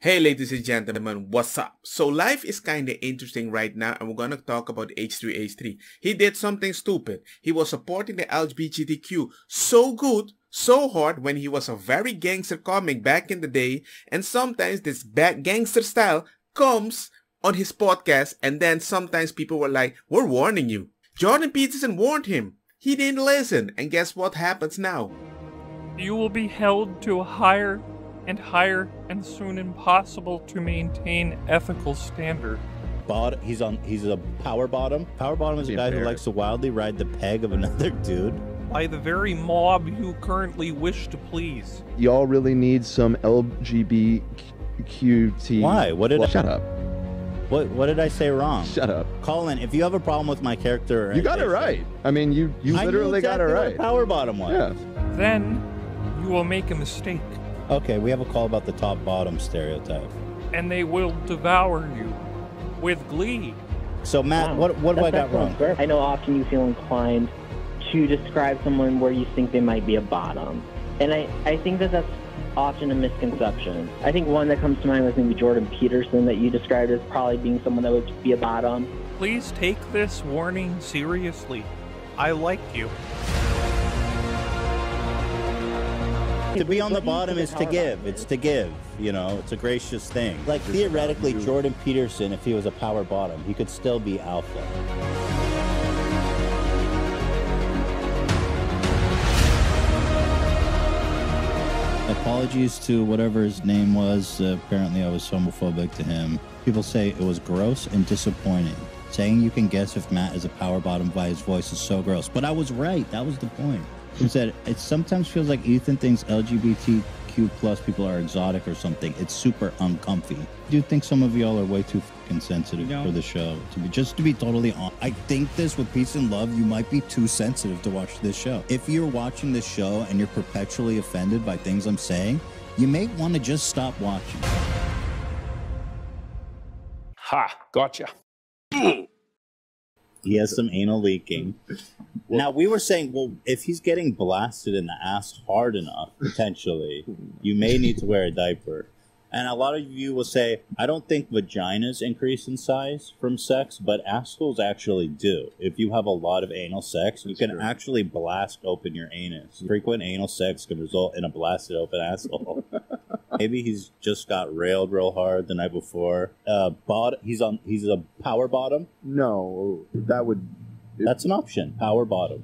Hey ladies and gentlemen, what's up? So life is kinda interesting right now and we're gonna talk about H3H3. He did something stupid. He was supporting the LGBTQ so good, so hard when he was a very gangster comic back in the day, and sometimes this bad gangster style comes on his podcast and then sometimes people were like, we're warning you. Jordan Peterson warned him. He didn't listen, and guess what happens now? You will be held to a higher and soon impossible to maintain ethical standard. He's a power bottom. Power bottom is a guy who likes to wildly ride the peg of another dude. By the very mob you currently wish to please. Y'all really need some LGBTQ. Why? Shut up. What did I say wrong? Shut up. Colin, if you have a problem with my character... You got it right. I mean, you literally got it right. What power bottom was. Yeah. Then you will make a mistake. Okay, we have a call about the top-bottom stereotype. And they will devour you with glee. So, Matt, what have I got wrong? I know often you feel inclined to describe someone where you think they might be a bottom. And I think that that's often a misconception. I think one that comes to mind was maybe Jordan Peterson that you described as probably being someone that would be a bottom. Please take this warning seriously. I like you. To be on the bottom is to give. It's to give. You know, it's a gracious thing. Like, theoretically, Jordan Peterson, if he was a power bottom, he could still be alpha. Apologies to whatever his name was. Apparently, I was homophobic to him. People say it was gross and disappointing. Saying you can guess if Matt is a power bottom by his voice is so gross. But I was right. That was the point. He said, it sometimes feels like Ethan thinks LGBTQ plus people are exotic or something. It's super uncomfy. I do think some of y'all are way too fucking sensitive for the show. To be totally honest, I think this with peace and love, you might be too sensitive to watch this show. If you're watching this show and you're perpetually offended by things I'm saying, you may want to just stop watching. Ha, gotcha. He has some anal leaking. Now, we were saying, well, if he's getting blasted in the ass hard enough, potentially, you may need to wear a diaper. And a lot of you will say, I don't think vaginas increase in size from sex, but assholes actually do. If you have a lot of anal sex, you can actually blast open your anus. Frequent anal sex can result in a blasted open asshole. Maybe he's just got railed real hard the night before. He's a power bottom? No, That's an option. Power bottom.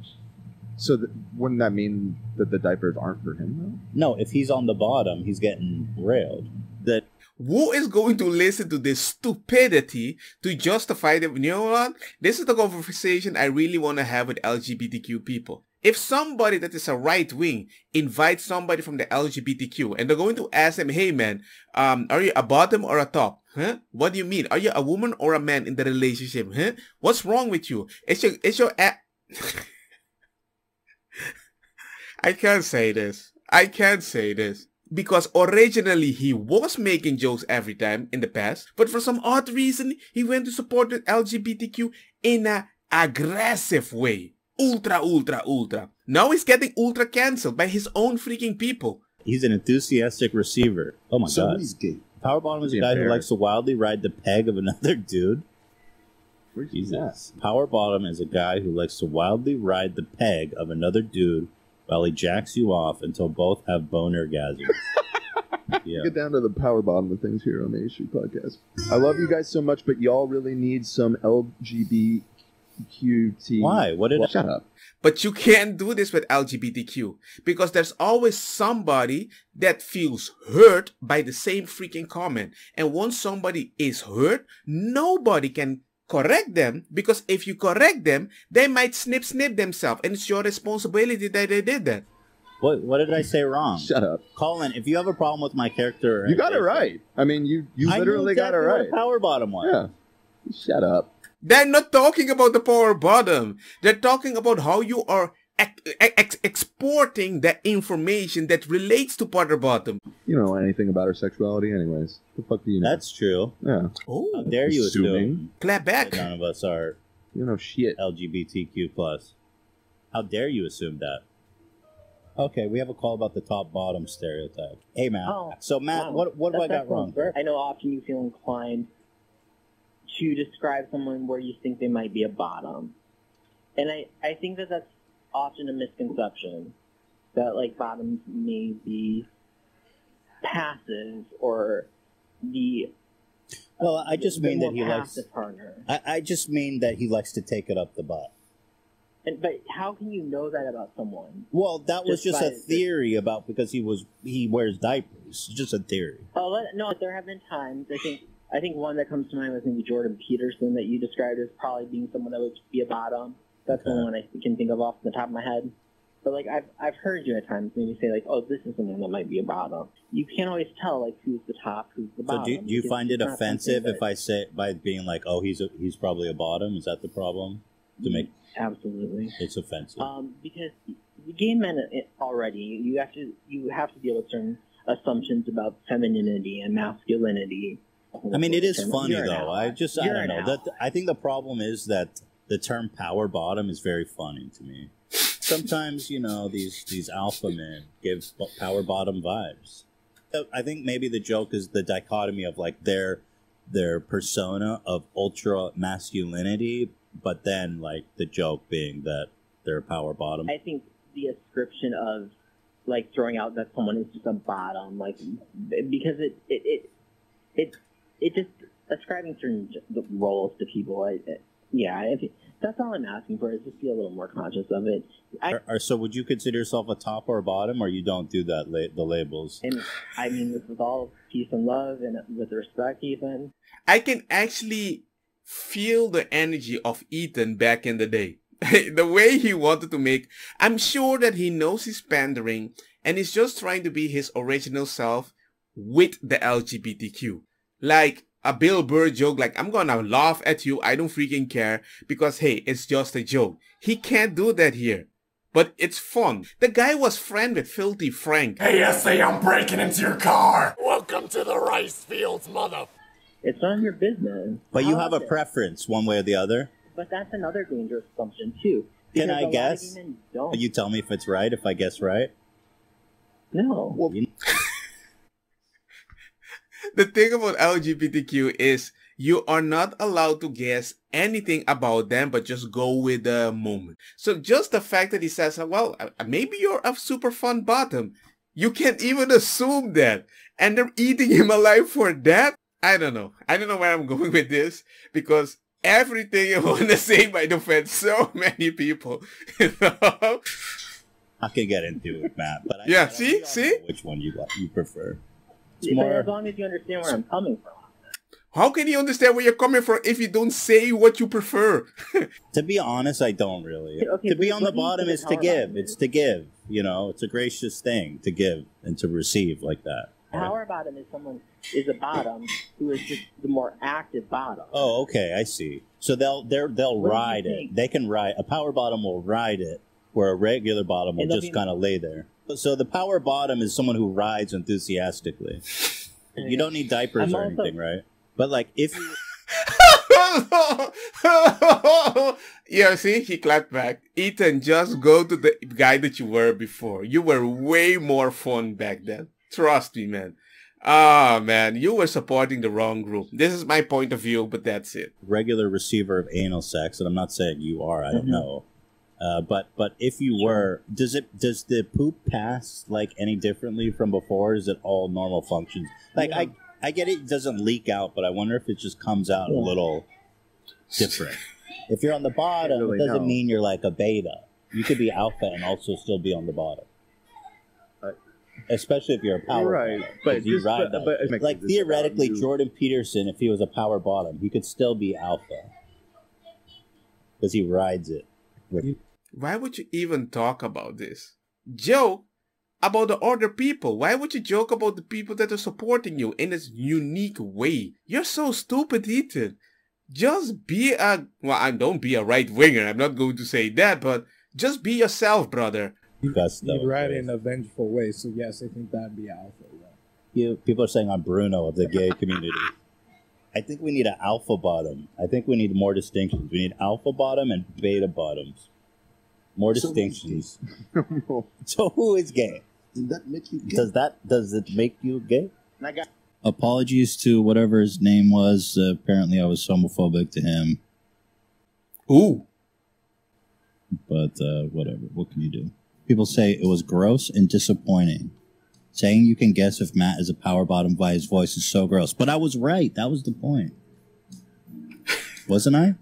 So wouldn't that mean that the diapers aren't for him, though? No, if he's on the bottom, he's getting railed. Who is going to listen to this stupidity to justify them? You know what? This is the conversation I really want to have with LGBTQ people. If somebody that is a right wing invites somebody from the LGBTQ and they're going to ask them, hey man, are you a bottom or a top? Huh? What do you mean? Are you a woman or a man in the relationship? Huh? What's wrong with you? It's your I can't say this. Because originally he was making jokes every time in the past, but for some odd reason, he went to support the LGBTQ in an aggressive way. Ultra. Now he's getting ultra cancelled by his own freaking people. He's an enthusiastic receiver. Oh my god. He's gay. Power bottom is a guy who likes to wildly ride the peg of another dude. Jesus. Power bottom is a guy who likes to wildly ride the peg of another dude while he jacks you off until both have boner orgasms. Yeah. Get down to the power bottom of things here on the H3 podcast. I love you guys so much, but y'all really need some LGBTQ. Why? Shut up. But you can't do this with LGBTQ because there's always somebody that feels hurt by the same freaking comment. And once somebody is hurt, nobody can correct them, because if you correct them, they might snip themselves, and it's your responsibility that they did that. What did I say wrong? Shut up. Colin, if you have a problem with my character... You got it right. I mean, you literally got it right. What power bottom was. Yeah. Shut up. They're not talking about the power bottom. They're talking about how you are exporting the information that relates to power bottom. You don't know anything about her sexuality anyways. The fuck do you know? That's true. Yeah. Oh, how dare you assume clap back. that none of us are you know shit. LGBTQ+. How dare you assume that? Okay, we have a call about the top-bottom stereotype. Hey, Matt. Oh, So, Matt, wow. what have I got wrong? I know often you feel inclined to describe someone where you think they might be a bottom. And I think that that's often a misconception, that, like, bottoms may be passive or the... Well, I just mean that he likes... partner. I just mean that he likes to take it up the butt. But how can you know that about someone? Well, that was just a theory about because he wears diapers. Just a theory. Oh no, there have been times. I think one that comes to mind was maybe Jordan Peterson that you described as probably being someone that would be a bottom. That's the only one I can think of off the top of my head. But like I've heard you at times maybe say like, oh, this is someone that might be a bottom. You can't always tell like who's the top, who's the bottom. So do you find it offensive if I say by being like, oh, he's probably a bottom? Is that the problem? To make Absolutely. It's offensive. Because gay men already, you have to deal with certain assumptions about femininity and masculinity. I mean, it is funny though. I don't know. I think the problem is that the term power bottom is very funny to me. Sometimes, these alpha men give power bottom vibes. I think maybe the joke is the dichotomy of like their persona of ultra masculinity, but then like the joke being that they're a power bottom. I think the ascription of like throwing out that someone is just a bottom, like because it just ascribing certain roles to people. That's all I'm asking for is just be a little more conscious of it. So would you consider yourself a top or a bottom, or you don't do that the labels? And I mean, this is all peace and love and with respect, Ethan. I can actually feel the energy of Ethan back in the day. The way he wanted to make... I'm sure that he knows he's pandering and he's just trying to be his original self with the LGBTQ. Like a Bill Burr joke, like, I'm gonna laugh at you, I don't freaking care, because hey, it's just a joke. He can't do that here. But it's fun. The guy was friend with Filthy Frank. Hey, SA, I'm breaking into your car. Welcome to the rice fields, mother... It's none of your business. But you have a preference, one way or the other. But that's another dangerous assumption, too. Can I guess? Don't. You tell me if it's right, if I guess right? No. Well, the thing about LGBTQ is you are not allowed to guess anything about them, but just go with the moment. So just the fact that he says, well, maybe you're a super fun bottom. You can't even assume that. And they're eating him alive for that? I don't know where I'm going with this, because everything I want to say might offend so many people. I can get into it, Matt. But see? Which one you prefer? As long as you understand where I'm coming from. How can you understand where you're coming from if you don't say what you prefer? To be honest, I don't really. Okay, to be on the bottom is to give. It's to give. It's a gracious thing to give and to receive like that. Power bottom is a bottom who is just the more active bottom. Oh, okay, I see. So they'll ride it. They can ride. A power bottom will ride it, where a regular bottom will just kind of lay there. So the power bottom is someone who rides enthusiastically. You don't need diapers or anything, right? But like if you... Yeah, see, he clapped back. Ethan, just go to the guy that you were before. You were way more fun back then. Trust me, man. Man, you were supporting the wrong group. This is my point of view, but that's it. Regular receiver of anal sex, and I'm not saying you are. I don't know. But if you were, does the poop pass like any differently from before? Or is it all normal functions? Like I get it doesn't leak out, but I wonder if it just comes out a little different. If you're on the bottom, it doesn't mean you're like a beta. You could be alpha and also still be on the bottom. Especially if you're a power bottom. But you ride that. Like theoretically, Jordan Peterson, if he was a power bottom, he could still be alpha. Because he rides it. Why would you even talk about this? Joke about the other people. Why would you joke about the people that are supporting you in this unique way? You're so stupid, Ethan. Just be don't be a right winger. I'm not going to say that, but just be yourself, brother. You ride it in a vengeful way, so yes, I think that'd be alpha. Yeah. People are saying I'm Bruno of the gay community. I think we need an alpha bottom. I think we need more distinctions. We need alpha bottom and beta bottoms. More distinctions. So who is gay? Does that make you gay? Does it make you gay? Apologies to whatever his name was. Apparently I was homophobic to him. Ooh. But whatever. What can you do? People say it was gross and disappointing. Saying you can guess if Matt is a power bottom by his voice is so gross. But I was right. That was the point. Wasn't I?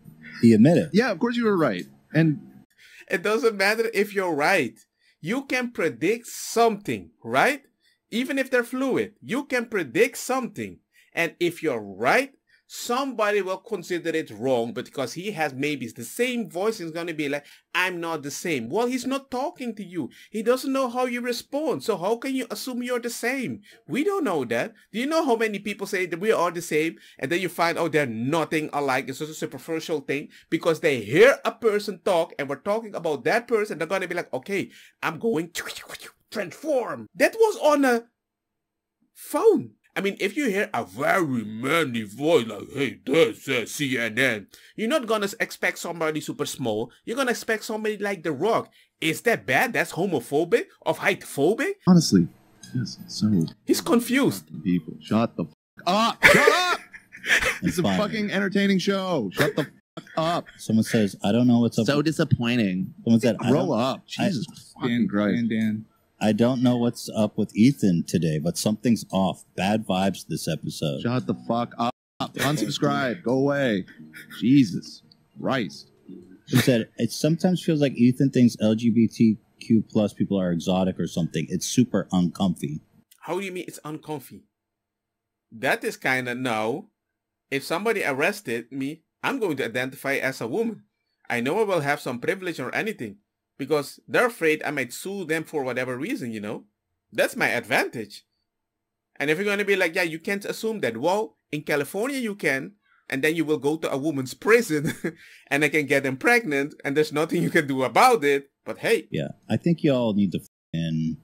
He admitted. Yeah, of course you were right. And it doesn't matter if you're right. You can predict something, right? Even if they're fluid, you can predict something. And if you're right, somebody will consider it wrong, but because he has maybe the same voice, he's going to be like, I'm not the same. Well, he's not talking to you. He doesn't know how you respond. So how can you assume you're the same? We don't know that. Do you know how many people say that we are the same? And then you find out they're nothing alike. It's just a superficial thing because they hear a person talk and we're talking about that person. They're going to be like, okay, I'm going to transform. That was on a phone. I mean, if you hear a very manly voice like, hey, this is CNN, you're not gonna expect somebody super small. You're gonna expect somebody like The Rock. Is that bad? That's homophobic? Of height-phobic? honestly, yes, so He's confused. people, shut the up! Shut up! It's a fine. fucking entertaining show. Shut the up. Someone says, I don't know what's up. So disappointing. Someone said, Grow up. Jesus fucking Christ. Dan. I don't know what's up with Ethan today, but something's off. Bad vibes this episode. Shut the fuck up. Unsubscribe. Go away. Jesus Christ. He said, it sometimes feels like Ethan thinks LGBTQ plus people are exotic or something. It's super uncomfy. How do you mean it's uncomfy? That is kind of no. If somebody arrested me, I'm going to identify as a woman. I know I will have some privilege or anything. Because they're afraid I might sue them for whatever reason, you know? That's my advantage. And if you're going to be like, yeah, you can't assume that. Well, in California you can. And then you will go to a woman's prison. And I can get them pregnant. And there's nothing you can do about it. But hey. Yeah, I think y'all need to Do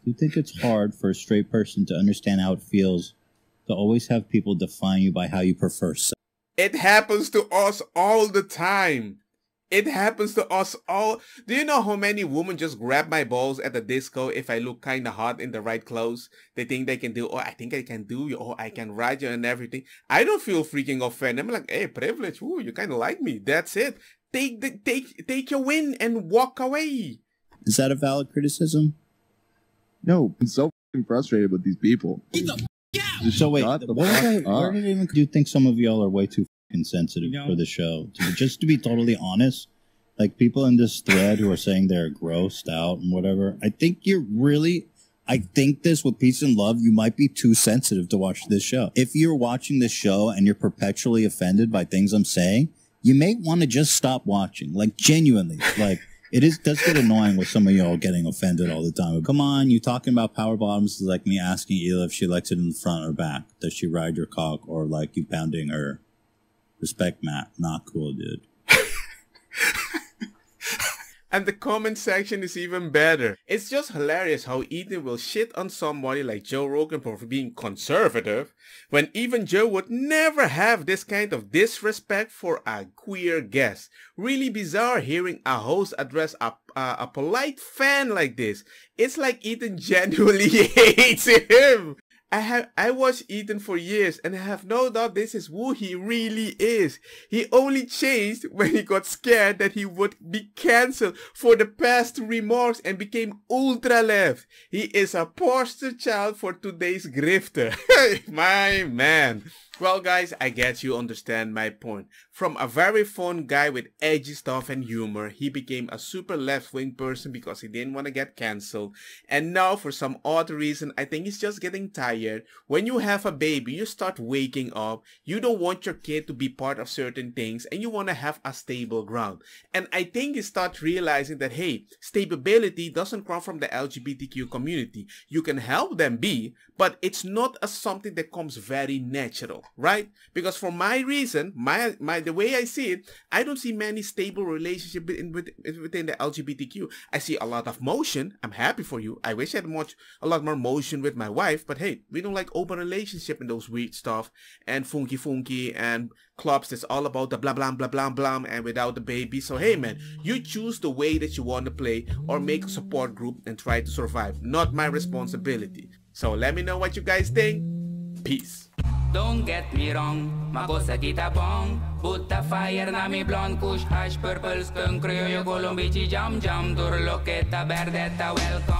you think it's hard for a straight person to understand how it feels to always have people define you by how you prefer sex? It happens to us all the time. It happens to us all. Do you know how many women just grab my balls at the disco if I look kind of hot in the right clothes? They think they can do, oh, I think I can do you, oh, I can ride you and everything. I don't feel freaking offended. I'm like, hey, privilege, ooh, you kind of like me. That's it. Take your win and walk away. Is that a valid criticism? No, I'm so fucking frustrated with these people. So wait, shut the where fuck did even do you think some of y'all are way too insensitive for the show? Just to be totally honest, like people in this thread who are saying they're grossed out and whatever, I think this with peace and love, you might be too sensitive to watch this show. If you're watching this show and you're perpetually offended by things I'm saying, you may want to just stop watching. Like genuinely, like does get annoying with some of y'all getting offended all the time. Come on, you talking about power bottoms is like me asking Ela if she likes it in the front or back. Does she ride your cock, or like you pounding her? Respect, Matt. Not cool, dude. And the comment section is even better. It's just hilarious how Ethan will shit on somebody like Joe Rogan for being conservative, when even Joe would never have this kind of disrespect for a queer guest. Really bizarre hearing a host address a polite fan like this. It's like Ethan genuinely hates him. I watched Ethan for years and I have no doubt this is who he really is. He only changed when he got scared that he would be cancelled for the past remarks and became ultra left. He is a poster child for today's grifter. My man. Well guys, I guess you understand my point. From a very fun guy with edgy stuff and humor, he became a super left-wing person because he didn't want to get cancelled. And now for some odd reason, I think he's just getting tired. When you have a baby, you start waking up. You don't want your kid to be part of certain things and you want to have a stable ground. And I think he starts realizing that, hey, stability doesn't come from the LGBTQ community. You can help them be, but it's not something that comes very natural. right? Because for my reason, the way I see it, I don't see many stable relationships within the LGBTQ. I see a lot of motion. I'm happy for you. I wish I had a lot more motion with my wife, but hey, we don't like open relationship and those weird stuff and funky and clubs that's all about the blah blah blah blah blah and without the baby. So hey man, you choose the way that you want to play or make a support group and try to survive. Not my responsibility. So let me know what you guys think. Peace. Don't get me wrong, makosa kita bong. Put the fire na mi blonde kush hash purple skunk criollo colombici jam jam. Turloqueta verdeta welcome.